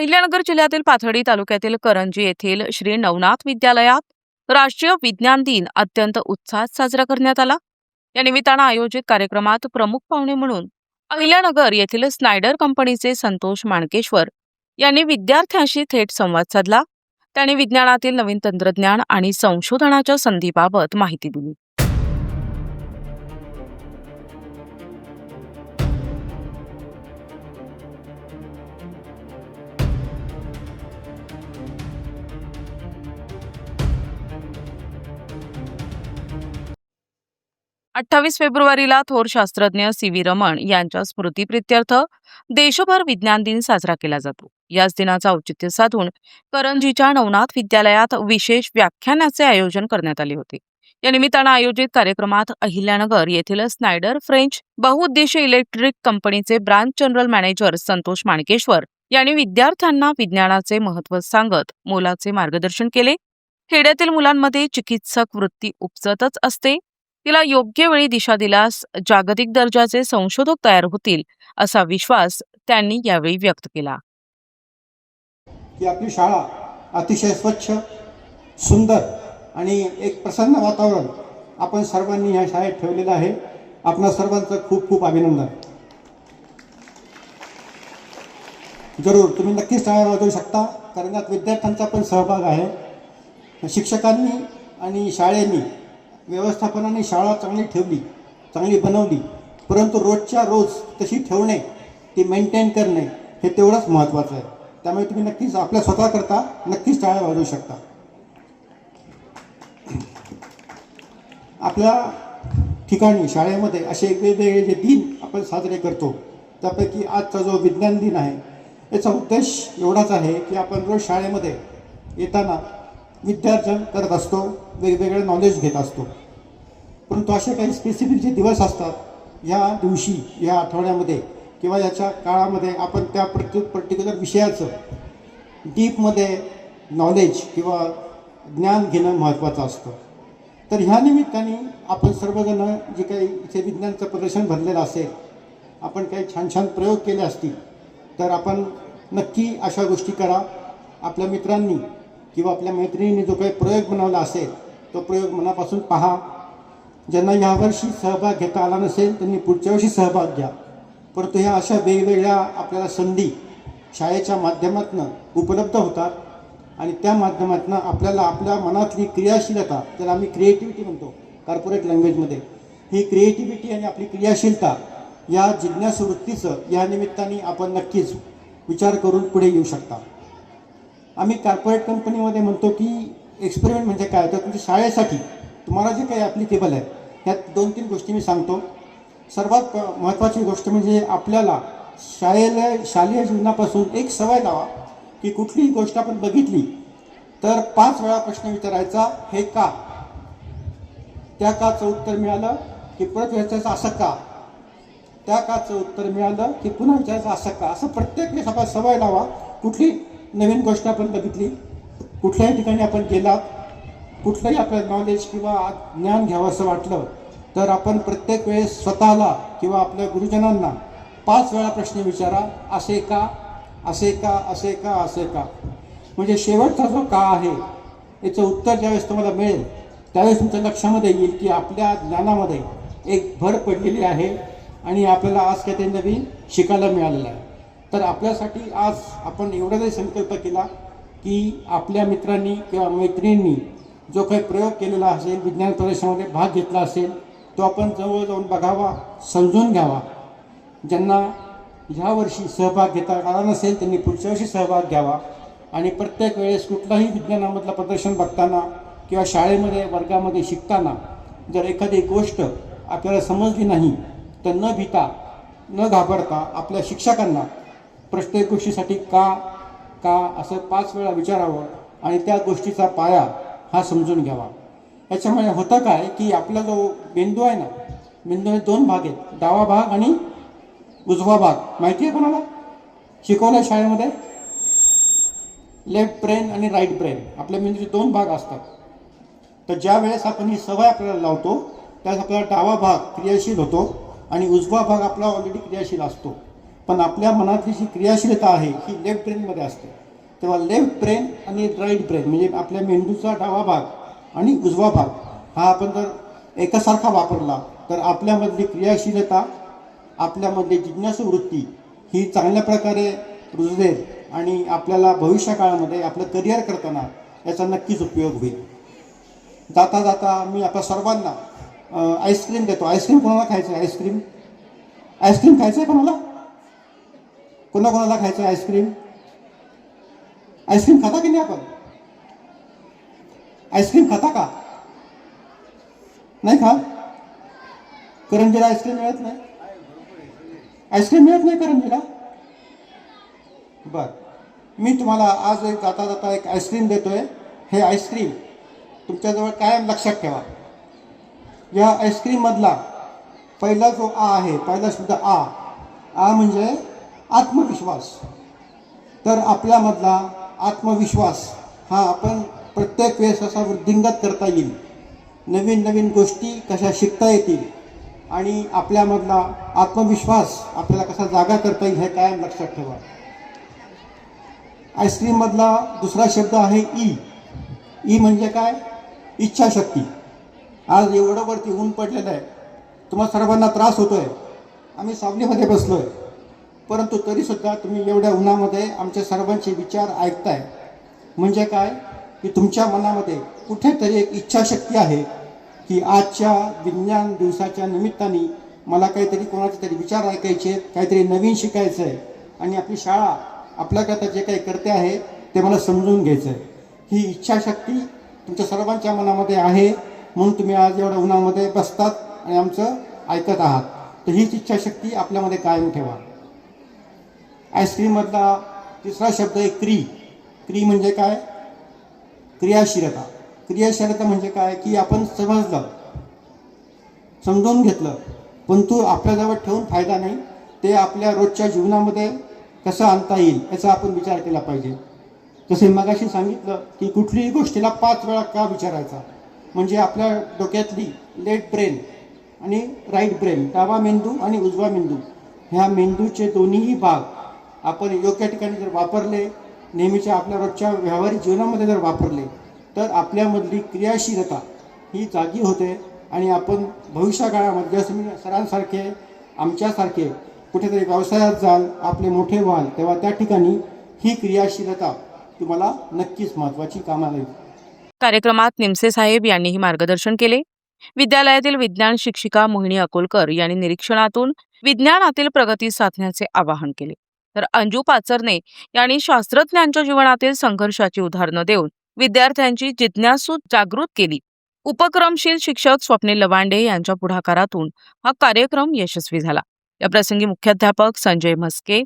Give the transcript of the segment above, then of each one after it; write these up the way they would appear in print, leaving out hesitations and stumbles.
अहिल्यानगर जिल्ह्यातील पाथर्डी तालुक्यातील करंजी येथील श्री नवनाथ विद्यालयात राष्ट्रीय विज्ञान दिन अत्यंत उत्साहात साजरा करण्यात आला। या निमित्तानं आयोजित कार्यक्रमात प्रमुख पाहुणे म्हणून अहिल्यानगर येथील स्नायडर कंपनीचे संतोष माणकेश्वर यांनी विद्यार्थ्यांशी थेट संवाद साधला। त्यांनी विज्ञानातील नवीन तंत्रज्ञान आणि संशोधनाच्या संधीबाबत माहिती दिली। 28 फेब्रुवारीला थोर शास्त्रज्ञ सी.व्ही. रमण यांच्या स्मृतीप्रित्यर्थ देशभर विज्ञान दिन साजरा केला जातो। याच दिनाचं औचित्य साधून करंजीच्या नवनाथ विद्यालयात विशेष व्याख्यानाचे आयोजन करण्यात आले होते। या निमित्तानं आयोजित कार्यक्रमात अहिल्यानगर येथील स्नायडर फ्रेंच बहुउद्देशीय इलेक्ट्रिक कंपनीचे branch general manager Santosh Mankeshwar यांनी विद्यार्थ्यांना विज्ञानाचे महत्त्व सांगत मोलाचे मार्गदर्शन केले। खेड्यातील मुलांमध्ये चिकित्सक वृत्ती उपजतच असते, तिला योग्य वेळी दिशा दिल्यास जागतिक दर्जाचे संशोधक तयार होतील असा विश्वास त्यांनी यावेळी व्यक्त केला। की आपली शाळा अतिशय स्वच्छ, सुंदर आणि एक प्रसन्न वातावरण आपण सर्वांनी या शाळेत ठेवलेलं आहे। आपणा सर्वांचं खूप खूप अभिनंदन। जरूर तुम्ही नक्कीच टाळ्या वाजवू शकता, कारण यात विद्यार्थ्यांचा पण सहभाग आहे। शिक्षकांनी आणि शाळेनी व्यवस्थापनाने शाळा चांगली ठेवली, चांगली बनवली, परंतु रोजच्या रोज तशी ठेवणे, ती मेंटेन करणे हे तेवढंच महत्त्वाचं आहे। त्यामुळे तुम्ही नक्कीच आपल्या स्वतःकरता नक्कीच टाळ्या वाजवू शकता। आपल्या ठिकाणी शाळेमध्ये असे वेगवेगळे जे दिन आपण साजरे करतो, त्यापैकी आजचा जो विज्ञान दिन आहे याचा उद्देश एवढाच आहे की आपण रोज शाळेमध्ये येताना विद्यार्जन करत असतो, वेगवेगळे नॉलेज घेत असतो, परंतु असे काही स्पेसिफिक जे दिवस असतात या दिवशी, या आठवड्यामध्ये किंवा याच्या काळामध्ये आपण त्या पर्टिक्युलर विषयाचं डीपमध्ये नॉलेज किंवा ज्ञान घेणं महत्त्वाचं असतं। तर ह्या निमित्ताने आपण सर्वजण जे काही इथे विज्ञानाचं प्रदर्शन भरलेलं असेल, आपण काही छान छान प्रयोग केले असतील, तर आपण नक्की अशा गोष्टी करा। आपल्या मित्रांनी किंवा आपल्या मैत्रिणींनी जो काही प्रयोग बनवला असेल तो प्रयोग मनापासून पहा। ज्यांना यावर्षी सहभाग घेता आला नसेल त्यांनी पुढच्या वर्षी सहभाग घ्या। परंतु ह्या अशा वेगवेगळ्या आपल्याला संधी शाळेच्या माध्यमातून उपलब्ध होतात आणि त्या माध्यमातून आपल्याला आपल्या मनातली क्रियाशीलता, ज्याला आम्ही क्रिएटिव्हिटी म्हणतो कॉर्पोरेट लँग्वेजमध्ये, ही क्रिएटिव्हिटी आणि आपली क्रियाशीलता या जिज्ञासू वृत्तीचं या निमित्ताने आपण नक्कीच विचार करून पुढे येऊ शकता। आम्ही कॉर्पोरेट कंपनीमध्ये म्हणतो की एक्सपेरिमेंट म्हणजे काय, तर तुमच्या शाळेसाठी तुम्हाला जे काही ॲप्लिकेबल आहे ह्यात 2-3 गोष्टी मी सांगतो। सर्वात महत्त्वाची गोष्ट म्हणजे आपल्याला शालेय जीवनापासून एक सवय लावा की कुठलीही गोष्ट आपण बघितली तर 5 वेळा प्रश्न विचारायचा, हे का, त्या काचं उत्तर मिळालं की परत विचारायचं असं का, त्या काचं उत्तर मिळालं की पुन्हा विचारायचं असं का। असं प्रत्येक वेळेस आपण सवय लावा। कुठली नवीन गोष्ट आपण बघितली, कुठल्याही ठिकाणी आपण गेलात, कुठलंही आपलं नॉलेज किंवा ज्ञान घ्यावं असं वाटलं तर आपण प्रत्येक वेळेस स्वतःला किंवा आपल्या गुरुजनांना 5 वेळा प्रश्न विचारा, असे का, असे का, असे का, असे का। म्हणजे शेवटचा जो का आहे याचं उत्तर ज्यावेळेस तुम्हाला मिळेल त्यावेळेस तुमच्या लक्षामध्ये येईल की आपल्या ज्ञानामध्ये एक भर पडलेली आहे आणि आपल्याला आज काहीतरी नवीन शिकायला मिळालेलं आहे। तर आपल्यासाठी आज आपण एवढा जरी संकल्प केला की आपल्या मित्रांनी किंवा मैत्रिणींनी जो काही प्रयोग केलेला असेल, विज्ञान प्रदर्शनामध्ये भाग घेतला असेल, तो आपण जवळ जाऊन बघावा, समजून घ्यावा। ज्यांना ह्या वर्षी सहभाग घेता आला नसेल त्यांनी पुढच्या वर्षी सहभाग घ्यावा आणि प्रत्येक वेळेस कुठलाही विज्ञानामधलं प्रदर्शन बघताना किंवा शाळेमध्ये वर्गामध्ये शिकताना जर एखादी गोष्ट आपल्याला समजली नाही तर न भीता, न घाबरता आपल्या शिक्षकांना प्रत्येक गोष्टीसाठी का असं 5 वेळा विचारावं आणि त्या गोष्टीचा पाया हा समजून घ्यावा। याच्यामुळे होतं काय की आपला जो मेंदू आहे ना, मेंदूने 2 भाग आहेत, डावा भाग आणि उजवा भाग। माहिती आहे कोणाला? शिकवलं शाळेमध्ये? लेफ्ट ब्रेन आणि राईट ब्रेन, आपल्या मेंदूचे 2 भाग असतात। तर ज्या वेळेस आपण ही सवय आपल्याला लावतो त्यावेळेस आपला डावा भाग क्रियाशील होतो आणि उजवा भाग आपला ऑलरेडी क्रियाशील असतो। पण आपल्या मनातली जी क्रियाशीलता आहे ही लेफ्ट ब्रेनमध्ये असते. तेव्हा लेफ्ट ब्रेन आणि राईट ब्रेन म्हणजे आपल्या मेंदूचा डावा भाग आणि उजवा भाग हा आपण जर एकसारखा वापरला तर आपल्यामधली क्रियाशीलता, आपल्यामधली जिज्ञासू वृत्ती ही चांगल्या प्रकारे रुजवेल आणि आपल्याला भविष्य काळामध्ये आपलं करिअर करताना याचा नक्कीच उपयोग होईल. जाता जाता मी आपल्या सर्वांना आईस्क्रीम देतो. आईस्क्रीम कोणाला खायचं आहे? आईस्क्रीम खायचं आहे कोणाला? कोणाकोणाला खायचं आहे आईस्क्रीम? आईस्क्रीम खाता की नाही आपण? आईस्क्रीम खाता का? नाही खा? करंजीला आईस्क्रीम मिळत नाही? आईस्क्रीम मिळत नाही करंजीला? बर, मी तुम्हाला आज एक जाता जाता एक आईस्क्रीम देतोय. हे आईस्क्रीम तुमच्याजवळ कायम लक्षात ठेवा. या आईस्क्रीम मधला पहिला जो आ आहे, पहिला शब्द आ म्हणजे आत्मविश्वास. तर आपल्यामधला आत्मविश्वास हा आपण प्रत्येक वेळेस असा वृद्धिंगत करता येईल. नवीन नवीन गोष्टी कशा शिकता येतील आणि आपल्यामधला आत्मविश्वास आपल्याला कसा जागा करता येईल हे कायम लक्षात ठेवा. आईस्क्रीम मधला दुसरा शब्द आहे ई म्हणजे काय? इच्छाशक्ती. आज एवढं वरती ऊन पडलेलं आहे, तुम्हाला सर्वांना त्रास होतोय, आम्ही सावलीमध्ये बसलोय, परंतु तरीसुद्धा तुम्ही एवढ्या उन्हामध्ये आमच्या सर्वांचे विचार ऐकताय. म्हणजे काय की तुमच्या मनामध्ये कुठेतरी एक इच्छाशक्ती आहे की आजच्या विज्ञान दिवसाच्या निमित्ताने मला काहीतरी कोणाचे तरी विचार ऐकायचे, काहीतरी नवीन शिकायचं आहे आणि आपली शाळा आपल्याकरता जे काही करते आहे ते मला समजून घ्यायचं आहे. ही इच्छाशक्ती तुमच्या सर्वांच्या मनामध्ये आहे, म्हणून तुम्ही आज एवढ्या उन्हामध्ये बसतात आणि आमचं ऐकत आहात. तर हीच इच्छाशक्ती आपल्यामध्ये कायम ठेवा. आईस्क्रीम मधला तिसरा शब्द आहे क्री म्हणजे काय? क्रियाशीलता. क्रियाशीलता म्हणजे काय की आपण समजलं, समजून घेतलं, पण तू आपल्याजवळ ठेवून फायदा नाही, ते आपल्या रोजच्या जीवनामध्ये कसं आणता येईल याचा आपण विचार केला पाहिजे. जसे मगाशी सांगितलं की कुठलीही गोष्टीला 5 वेळा का विचारायचा, म्हणजे आपल्या डोक्यातली लेफ्ट ब्रेन आणि राईट ब्रेन, डावा मेंदू आणि उजवा मेंदू, ह्या मेंदूचे दोन्हीही भाग आपण योग्य ठिकाणी जर वापरले, नेहमीच्या आपल्या रोजच्या व्यावहारिक जीवनामध्ये जर वापरले, तर आपल्यामधली क्रियाशीलता ही जागी होते आणि आपण भविष्य काळामध्ये जसं मी सरांसारखे आमच्यासारखे कुठेतरी व्यवसायात जाल, आपले मोठे व्हाल, तेव्हा त्या ठिकाणी ही क्रियाशीलता तुम्हाला नक्कीच महत्त्वाची कामाला येईल. कार्यक्रमात निमसे साहेब यांनीही मार्गदर्शन केले. विद्यालयातील विज्ञान शिक्षिका मोहिनी अकोलकर यांनी निरीक्षणातून विज्ञानातील प्रगती साधण्याचे आवाहन केले. तर अंजू पाचरने यांनी शास्त्रज्ञांच्या जीवनातील संघर्षाची उदाहरणं देऊन विद्यार्थ्यांची जिज्ञासू जागृत केली. उपक्रमशील शिक्षक स्वप्नील लवांडे यांच्या पुढाकारातून हा कार्यक्रम यशस्वी झाला. या प्रसंगी मुख्याध्यापक संजय म्हस्के,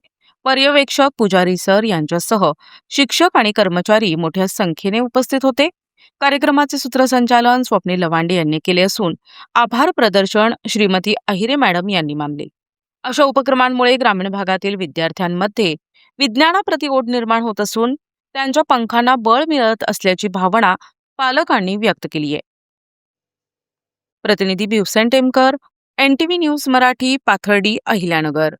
पर्यवेक्षक पुजारी सर यांच्यासह शिक्षक आणि कर्मचारी मोठ्या संख्येने उपस्थित होते. कार्यक्रमाचे सूत्रसंचालन स्वप्नील लवांडे यांनी केले असून आभार प्रदर्शन श्रीमती अहिरे मॅडम यांनी मानले. अशा उपक्रमांमुळे ग्रामीण भागातील विद्यार्थ्यांमध्ये विज्ञानाप्रती ओढ निर्माण होत असून त्यांच्या पंखांना बळ मिळत असल्याची भावना पालकांनी व्यक्त केली आहे. प्रतिनिधी भिवसेन टेमकर, NTV न्यूज मराठी, पाथर्डी, अहिल्यानगर.